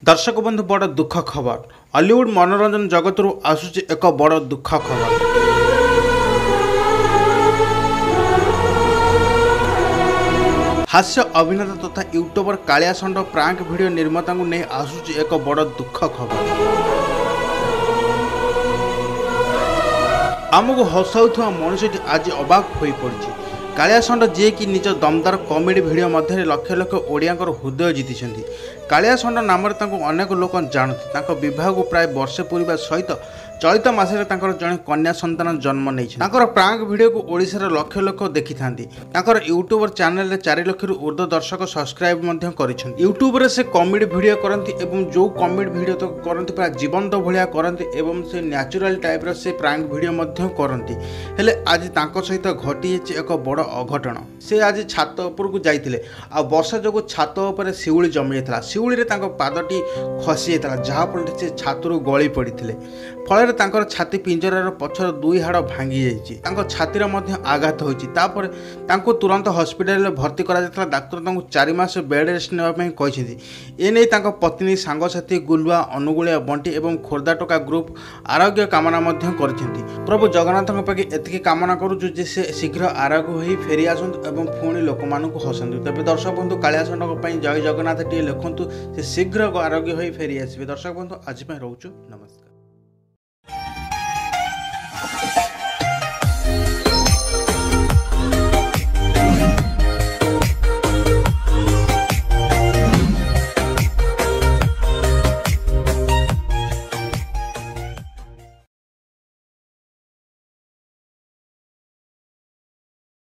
दर्शक बंधु बड़ दुख खबर हॉलीवुड मनोरंजन जगत आसूची एक बड़ दुख खबर। हास्य अभिनेता तथा यूट्यूबर कालिया षंड प्रांक वीडियो निर्माता को नहीं आसूची एक बड़ दुख खबर। आमको हसाउथुवा मनुष्यटी आज अबाक हो पड़ी। कालिया षंड जी कि निज दमदार कॉमेडी वीडियो मध्य लक्ष लक्ष ओडिया हृदय जीति। कालिया षंड नाम अनेक लोक जानते बह को प्राय वर्षे पूर्वा सहित चलित मसरे जड़े कन्या संतान जन्म नहीं। प्रांक वीडियो को ओडिशार लक्ष लक्ष देखि था। यूट्यूबर चैनल 4 लाख ऊर्ध्व दर्शक सब्सक्राइब यूट्यूब से कॉमेडी वीडियो करती एवं जो कॉमेडी वीडियो तो करती प्राय जीवंत भाया करती एवं से न्याचुराल टाइप से प्रांक वीडियो करती। हेले आज सहित घटी एक बड़ अघटन। से आज छात उपर को जाइए आ वर्षा जो छात उपर शिउली जमी जाता। शिउली पादटी खसी जाता जहाँफल से छातरू गली पड़ते फल छाती पिंजरार पछर 2 हाड़ भांगी जाइए। छातीर आघात होती तुरंत हस्पिटाल भर्ती करा। डाक्तर 4 मास बेड रेस्ट नापी एने पत्नी सांगसाथी गुलुआ अनुगुलिया बंटी एवं खोर्धा टोका ग्रुप आरोग्य कामना कर। प्रभु जगन्नाथ पाखे एति कामना करुचु जे से शीघ्र आरोग्य हो फेरी आसतु एवं पुणी लोक मानू हसतु। तेज दर्शक बंधु कालिया षंड जय जगन्नाथ टे लिखु से शीघ्र आरोग्य हो फेरी आसवे। दर्शक बंधु आज रोचु नमस्कार।